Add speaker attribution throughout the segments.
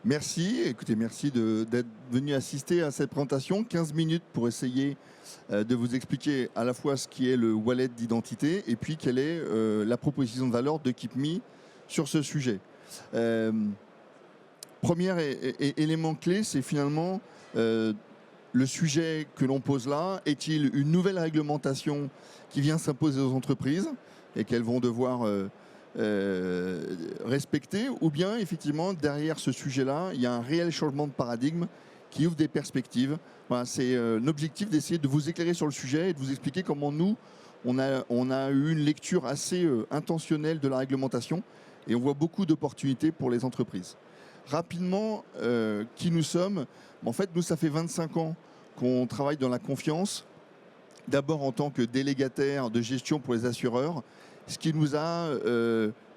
Speaker 1: Merci, écoutez, merci d'être venu assister à cette présentation. 15 minutes pour essayer de vous expliquer à la fois ce qui est le wallet d'identité et puis quelle est la proposition de valeur de KeepMe sur ce sujet. Premier élément clé, c'est finalement le sujet que l'on pose là. Est-il une nouvelle réglementation qui vient s'imposer aux entreprises et qu'elles vont devoir respecter, ou bien effectivement derrière ce sujet-là, il y a un réel changement de paradigme qui ouvre des perspectives. Voilà, c'est l'objectif d'essayer de vous éclairer sur le sujet et de vous expliquer comment nous, on a eu une lecture assez intentionnelle de la réglementation et on voit beaucoup d'opportunités pour les entreprises. Rapidement, qui nous sommes? En fait, nous, ça fait 25 ans qu'on travaille dans la confiance, d'abord en tant que délégataire de gestion pour les assureurs, ce qui nous a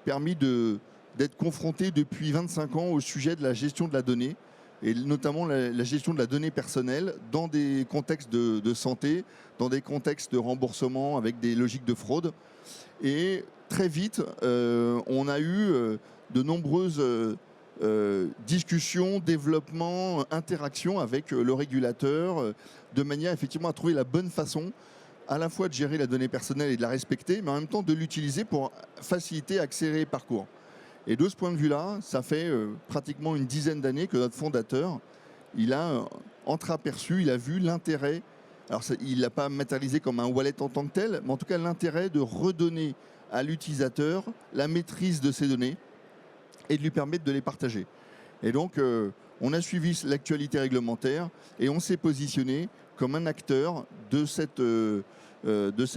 Speaker 1: permis d'être confrontés depuis 25 ans au sujet de la gestion de la donnée, et notamment la gestion de la donnée personnelle dans des contextes de santé, dans des contextes de remboursement avec des logiques de fraude. Et très vite, on a eu de nombreuses discussions, développements, interactions avec le régulateur, de manière effectivement à trouver la bonne façon à la fois de gérer la donnée personnelle et de la respecter, mais en même temps de l'utiliser pour faciliter, accélérer les parcours. Et de ce point de vue-là, ça fait pratiquement une dizaine d'années que notre fondateur, il a entreaperçu, il a vu l'intérêt, alors il ne l'a pas matérialisé comme un wallet en tant que tel, mais en tout cas l'intérêt de redonner à l'utilisateur la maîtrise de ses données et de lui permettre de les partager. Et donc, on a suivi l'actualité réglementaire et on s'est positionné comme un acteur de cette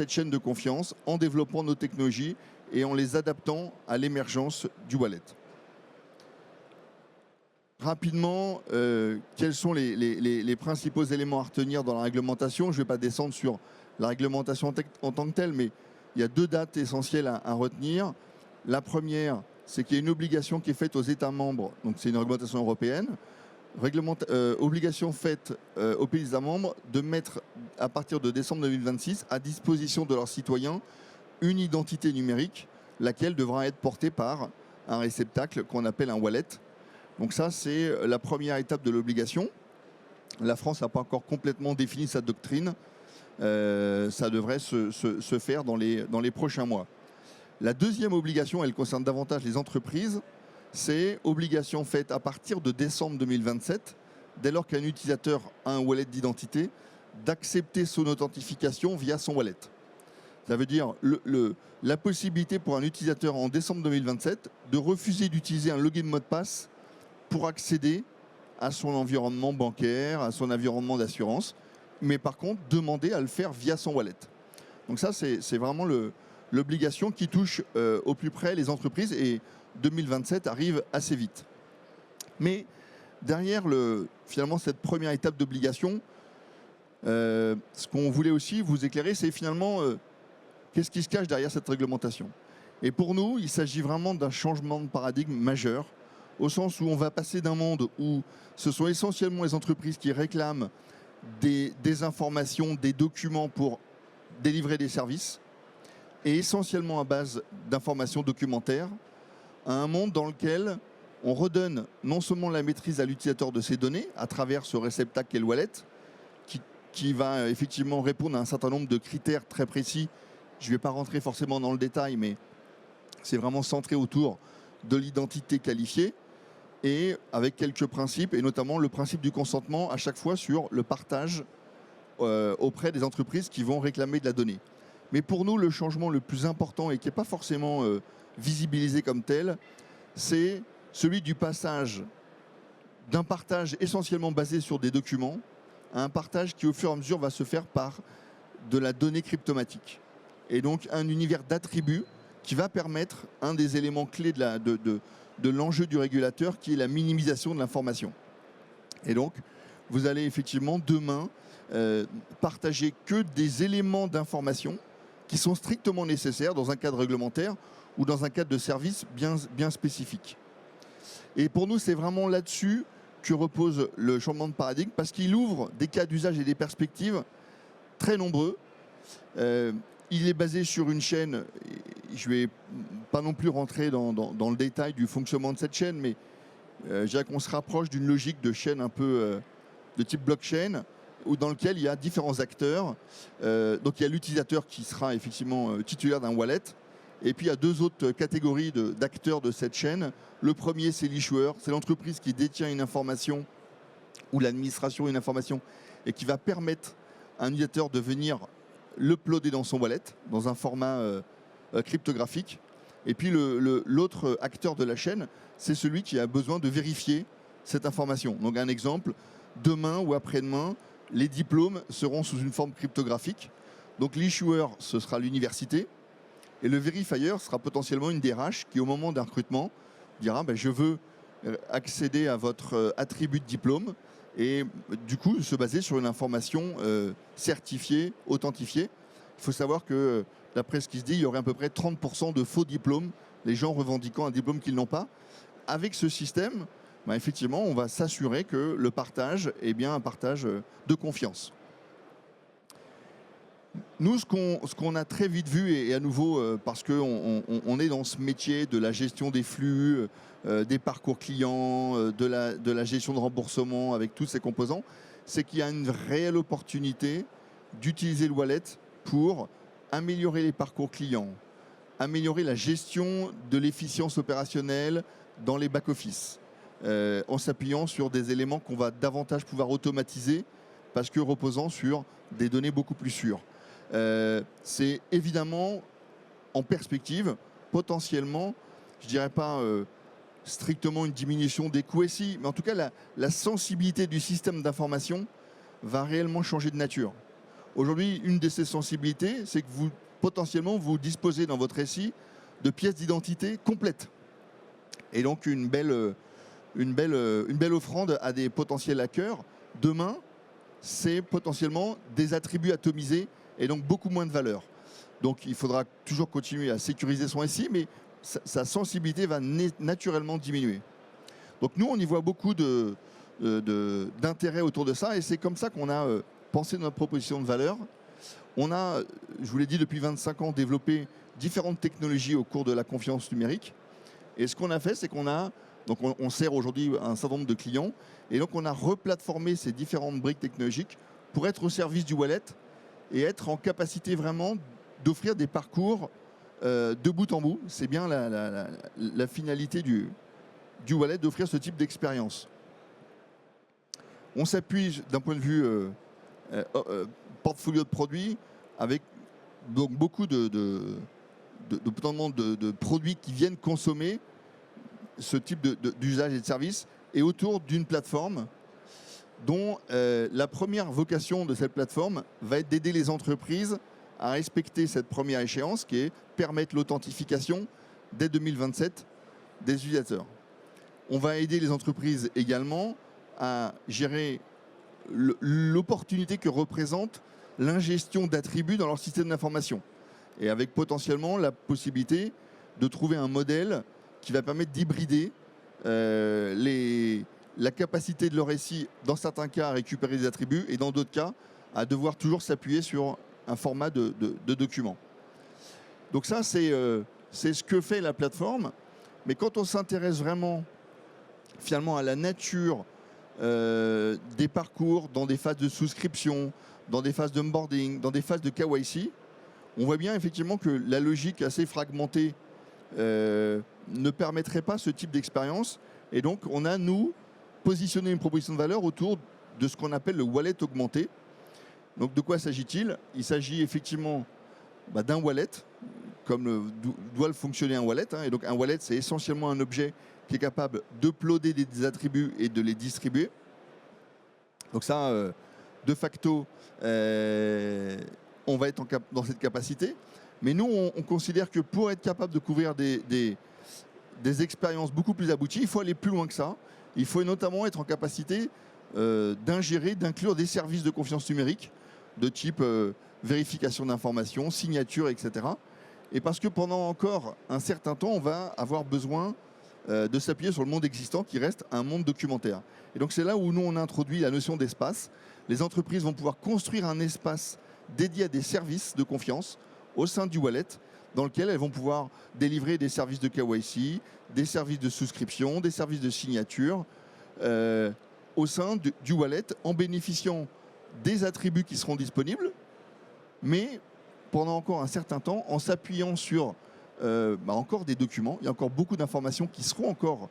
Speaker 1: chaîne de confiance en développant nos technologies et en les adaptant à l'émergence du wallet. Rapidement, quels sont les principaux éléments à retenir dans la réglementation? Je ne vais pas descendre sur la réglementation en tant que telle, mais il y a deux dates essentielles à retenir. La première, c'est qu'il y a une obligation qui est faite aux États membres, donc c'est une réglementation européenne, obligation faite aux pays États membres de mettre, à partir de décembre 2026, à disposition de leurs citoyens une identité numérique, laquelle devra être portée par un réceptacle qu'on appelle un wallet. Donc ça, c'est la première étape de l'obligation. La France n'a pas encore complètement défini sa doctrine. Ça devrait se faire dans les prochains mois. La deuxième obligation, elle concerne davantage les entreprises. C'est obligation faite à partir de décembre 2027, dès lors qu'un utilisateur a un wallet d'identité, d'accepter son authentification via son wallet. Ça veut dire la possibilité pour un utilisateur en décembre 2027 de refuser d'utiliser un login mot de passe pour accéder à son environnement bancaire, à son environnement d'assurance, mais par contre demander à le faire via son wallet. Donc ça, c'est vraiment l'obligation qui touche au plus près les entreprises, et 2027 arrive assez vite. Mais derrière finalement cette première étape d'obligation, ce qu'on voulait aussi vous éclairer, c'est finalement qu'est-ce qui se cache derrière cette réglementation. Et pour nous, il s'agit vraiment d'un changement de paradigme majeur, au sens où on va passer d'un monde où ce sont essentiellement les entreprises qui réclament des informations, des documents pour délivrer des services, et essentiellement à base d'informations documentaires, à un monde dans lequel on redonne non seulement la maîtrise à l'utilisateur de ses données à travers ce réceptacle qu'est le wallet, qui va effectivement répondre à un certain nombre de critères très précis. Je ne vais pas rentrer forcément dans le détail, mais c'est vraiment centré autour de l'identité qualifiée et avec quelques principes, et notamment le principe du consentement à chaque fois sur le partage auprès des entreprises qui vont réclamer de la donnée. Mais pour nous, le changement le plus important et qui n'est pas forcément visibilisé comme tel, c'est celui du passage d'un partage essentiellement basé sur des documents à un partage qui, au fur et à mesure, va se faire par de la donnée cryptomatique. Et donc, un univers d'attributs qui va permettre un des éléments clés de l'enjeu du régulateur, qui est la minimisation de l'information. Et donc, vous allez effectivement, demain, partager que des éléments d'information qui sont strictement nécessaires dans un cadre réglementaire ou dans un cadre de service bien spécifique. Et pour nous, c'est vraiment là-dessus que repose le changement de paradigme, parce qu'il ouvre des cas d'usage et des perspectives très nombreux. Il est basé sur une chaîne, je ne vais pas non plus rentrer dans le détail du fonctionnement de cette chaîne, mais Je dirais qu'on se rapproche d'une logique de chaîne un peu de type blockchain, dans lequel il y a différents acteurs. Donc il y a l'utilisateur qui sera effectivement titulaire d'un wallet. Et puis il y a deux autres catégories d'acteurs de cette chaîne. Le premier, c'est l'issuer, c'est l'entreprise qui détient une information ou l'administration une information et qui va permettre à un utilisateur de venir l'uploader dans son wallet, dans un format cryptographique. Et puis l'autre acteur de la chaîne, c'est celui qui a besoin de vérifier cette information. Donc un exemple, demain ou après-demain, les diplômes seront sous une forme cryptographique. Donc l'issuer, ce sera l'université. Et le verifier sera potentiellement une DRH qui, au moment d'un recrutement, dira je veux accéder à votre attribut de diplôme et du coup se baser sur une information certifiée, authentifiée. Il faut savoir que, d'après ce qui se dit, il y aurait à peu près 30% de faux diplômes, les gens revendiquant un diplôme qu'ils n'ont pas. Avec ce système, effectivement, on va s'assurer que le partage est bien un partage de confiance. Nous, ce qu'on a très vite vu, et à nouveau parce qu'on est dans ce métier de la gestion des flux, des parcours clients, de la gestion de remboursement avec tous ces composants, c'est qu'il y a une réelle opportunité d'utiliser le wallet pour améliorer les parcours clients, améliorer la gestion de l'efficience opérationnelle dans les back-office, en s'appuyant sur des éléments qu'on va davantage pouvoir automatiser parce que reposant sur des données beaucoup plus sûres. C'est évidemment en perspective, potentiellement, je ne dirais pas strictement une diminution des coûts SI, mais en tout cas la sensibilité du système d'information va réellement changer de nature. Aujourd'hui, une de ces sensibilités, c'est que potentiellement vous disposez dans votre SI de pièces d'identité complètes. Et donc une belle offrande à des potentiels hackers. Demain, c'est potentiellement des attributs atomisés et donc beaucoup moins de valeur. Donc il faudra toujours continuer à sécuriser son SI, mais sa sensibilité va naturellement diminuer. Donc nous, on y voit beaucoup d'intérêt autour de ça, et c'est comme ça qu'on a pensé notre proposition de valeur. On a, je vous l'ai dit, depuis 25 ans, développé différentes technologies au cours de la confiance numérique. Et ce qu'on a fait, c'est on sert aujourd'hui un certain nombre de clients, et donc on a replatformé ces différentes briques technologiques pour être au service du wallet et être en capacité vraiment d'offrir des parcours de bout en bout. C'est bien la finalité du wallet, d'offrir ce type d'expérience. On s'appuie d'un point de vue portfolio de produits avec donc beaucoup de produits qui viennent consommer ce type d'usage et de service, et autour d'une plateforme dont la première vocation de cette plateforme va être d'aider les entreprises à respecter cette première échéance qui est permettre l'authentification dès 2027 des utilisateurs. On va aider les entreprises également à gérer l'opportunité que représente l'ingestion d'attributs dans leur système d'information, et avec potentiellement la possibilité de trouver un modèle qui va permettre d'hybrider la capacité de leur SI, dans certains cas, à récupérer des attributs, et dans d'autres cas, à devoir toujours s'appuyer sur un format de document. Donc ça, c'est ce que fait la plateforme. Mais quand on s'intéresse vraiment, finalement, à la nature des parcours dans des phases de souscription, dans des phases d'onboarding, dans des phases de KYC, on voit bien effectivement que la logique assez fragmentée ne permettrait pas ce type d'expérience. Et donc, on a, nous, positionné une proposition de valeur autour de ce qu'on appelle le wallet augmenté. Donc, de quoi s'agit-il? Il s'agit effectivement d'un wallet, comme doit fonctionner un wallet. Et donc, un wallet, c'est essentiellement un objet qui est capable d'uploader des attributs et de les distribuer. Donc ça, de facto, on va être dans cette capacité. Mais nous, on considère que pour être capable de couvrir des expériences beaucoup plus abouties, il faut aller plus loin que ça. Il faut notamment être en capacité d'ingérer, d'inclure des services de confiance numérique de type vérification d'informations, signature, etc. Et parce que pendant encore un certain temps, on va avoir besoin de s'appuyer sur le monde existant qui reste un monde documentaire. Et donc c'est là où nous, on a introduit la notion d'espace. Les entreprises vont pouvoir construire un espace dédié à des services de confiance au sein du wallet, dans lequel elles vont pouvoir délivrer des services de KYC, des services de souscription, des services de signature au sein du wallet en bénéficiant des attributs qui seront disponibles, mais pendant encore un certain temps en s'appuyant sur encore des documents. Il y a encore beaucoup d'informations qui seront encore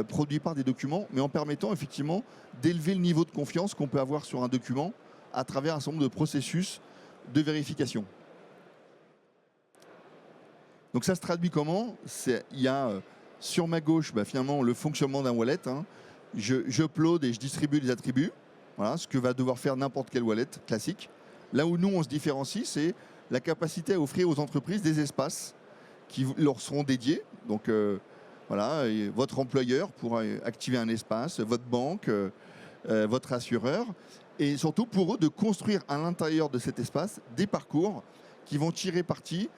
Speaker 1: produites par des documents, mais en permettant effectivement d'élever le niveau de confiance qu'on peut avoir sur un document à travers un certain nombre de processus de vérification. Donc ça se traduit comment? Il y a sur ma gauche finalement le fonctionnement d'un wallet. Je upload et je distribue les attributs. Voilà, ce que va devoir faire n'importe quel wallet classique. Là où nous on se différencie, c'est la capacité à offrir aux entreprises des espaces qui leur seront dédiés. Donc voilà, votre employeur pourra activer un espace, votre banque, votre assureur, et surtout pour eux de construire à l'intérieur de cet espace des parcours qui vont tirer parti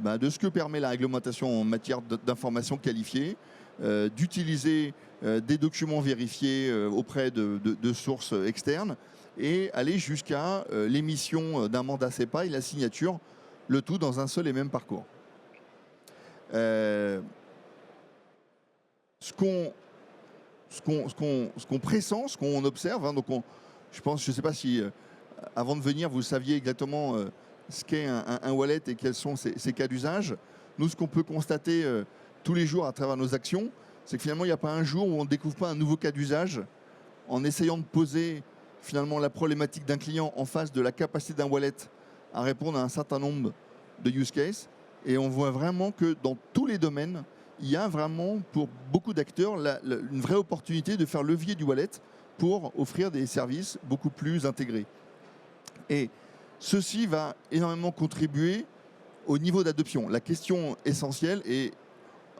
Speaker 1: de ce que permet la réglementation en matière d'information qualifiée, d'utiliser des documents vérifiés auprès de sources externes et aller jusqu'à l'émission d'un mandat CEPA et la signature, le tout dans un seul et même parcours. Ce qu'on pressent, ce qu'on observe, donc je ne sais pas si avant de venir vous saviez exactement ce qu'est un wallet et quels sont ses cas d'usage. Nous, ce qu'on peut constater tous les jours à travers nos actions, c'est que finalement il n'y a pas un jour où on ne découvre pas un nouveau cas d'usage en essayant de poser finalement la problématique d'un client en face de la capacité d'un wallet à répondre à un certain nombre de use cases. Et on voit vraiment que dans tous les domaines, il y a vraiment pour beaucoup d'acteurs une vraie opportunité de faire levier du wallet pour offrir des services beaucoup plus intégrés. Et ceci va énormément contribuer au niveau d'adoption. La question essentielle est,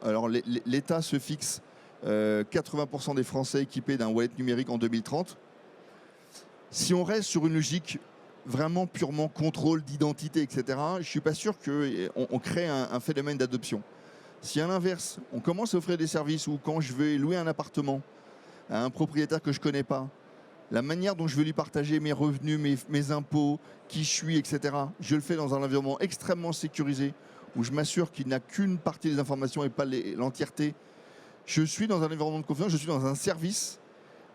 Speaker 1: alors l'État se fixe 80% des Français équipés d'un wallet numérique en 2030. Si on reste sur une logique vraiment purement contrôle d'identité, etc., je ne suis pas sûr qu'on crée un phénomène d'adoption. Si à l'inverse, on commence à offrir des services où quand je vais louer un appartement à un propriétaire que je ne connais pas, la manière dont je vais lui partager mes revenus, mes impôts, qui je suis, etc., je le fais dans un environnement extrêmement sécurisé où je m'assure qu'il n'a qu'une partie des informations et pas l'entièreté. Je suis dans un environnement de confiance, je suis dans un service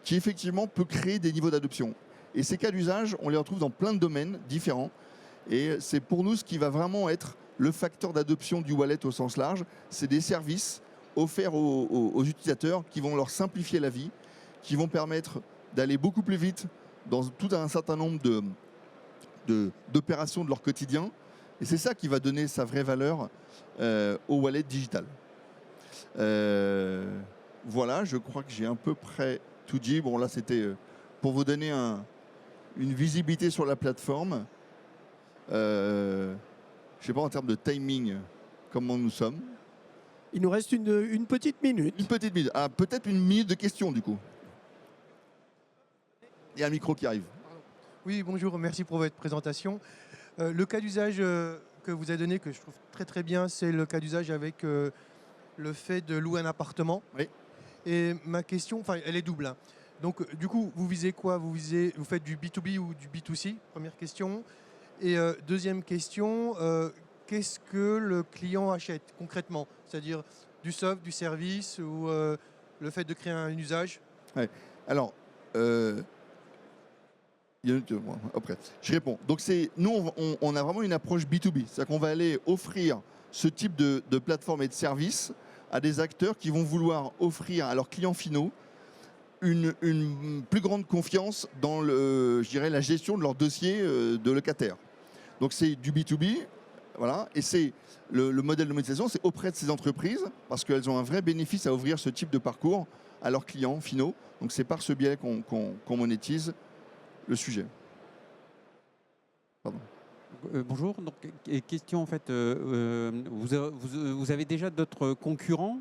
Speaker 1: qui effectivement peut créer des niveaux d'adoption. Et ces cas d'usage, on les retrouve dans plein de domaines différents. Et c'est pour nous ce qui va vraiment être le facteur d'adoption du wallet au sens large. C'est des services offerts aux utilisateurs qui vont leur simplifier la vie, qui vont permettre d'aller beaucoup plus vite dans tout un certain nombre d'opérations de leur quotidien. Et c'est ça qui va donner sa vraie valeur au wallet digital. Voilà, je crois que j'ai à peu près tout dit. Bon, là, c'était pour vous donner une visibilité sur la plateforme. Je ne sais pas en termes de timing comment nous sommes.
Speaker 2: Il nous reste une petite minute.
Speaker 1: Une petite minute. Ah, peut-être une minute de questions du coup. Il y a un micro qui arrive.
Speaker 3: Oui, bonjour, merci pour votre présentation. Le cas d'usage que vous avez donné, que je trouve très très bien, c'est le cas d'usage avec le fait de louer un appartement.
Speaker 1: Oui.
Speaker 3: Et ma question, elle est double. Donc du coup, vous visez quoi? Vous faites du B2B ou du B2C? Première question. Et deuxième question, qu'est-ce que le client achète concrètement? C'est-à-dire du soft, du service ou le fait de créer un usage?
Speaker 1: Ouais. Alors, après, je réponds. Donc nous, on a vraiment une approche B2B. C'est-à-dire qu'on va aller offrir ce type de plateforme et de service à des acteurs qui vont vouloir offrir à leurs clients finaux une plus grande confiance dans la gestion de leur dossier de locataire. Donc c'est du B2B, voilà, et c'est le modèle de monétisation, c'est auprès de ces entreprises, parce qu'elles ont un vrai bénéfice à ouvrir ce type de parcours à leurs clients finaux. Donc c'est par ce biais qu'on monétise le sujet. Pardon.
Speaker 4: Bonjour, donc question en fait, vous avez déjà d'autres concurrents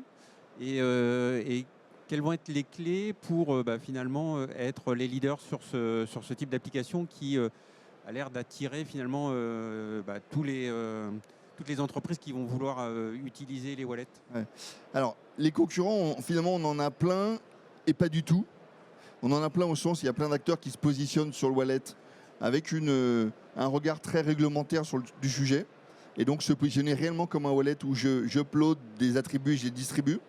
Speaker 4: et quelles vont être les clés pour finalement être les leaders sur ce type d'application qui a l'air d'attirer finalement toutes les entreprises qui vont vouloir utiliser les wallets?
Speaker 1: Ouais. Alors, les concurrents, finalement, on en a plein et pas du tout. On en a plein au sens, il y a plein d'acteurs qui se positionnent sur le wallet avec un regard très réglementaire du sujet. et donc se positionner réellement comme un wallet où je upload des attributs et je les distribue.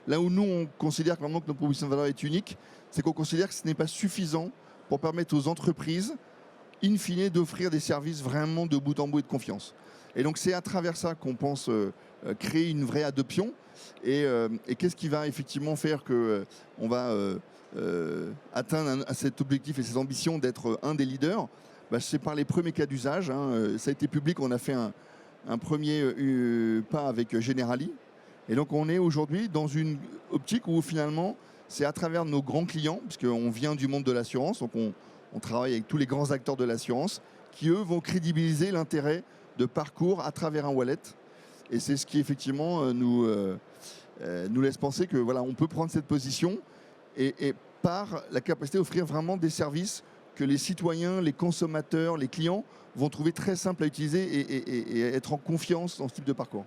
Speaker 1: Là où nous, on considère vraiment que notre proposition de valeur est unique, c'est qu'on considère que ce n'est pas suffisant pour permettre aux entreprises, in fine, d'offrir des services vraiment de bout en bout et de confiance. Et donc c'est à travers ça qu'on pense créer une vraie adoption. Et qu'est-ce qui va effectivement faire qu'on va atteindre cet objectif et cette ambition d'être un des leaders? C'est par les premiers cas d'usage. Ça a été public, on a fait un premier pas avec Generali. Et donc on est aujourd'hui dans une optique où finalement c'est à travers nos grands clients, puisqu'on vient du monde de l'assurance, donc on travaille avec tous les grands acteurs de l'assurance, qui eux vont crédibiliser l'intérêt de Parcours à travers un wallet. Et c'est ce qui effectivement nous laisse penser que voilà, on peut prendre cette position et par la capacité d'offrir vraiment des services que les citoyens, les consommateurs, les clients vont trouver très simples à utiliser et être en confiance dans ce type de parcours.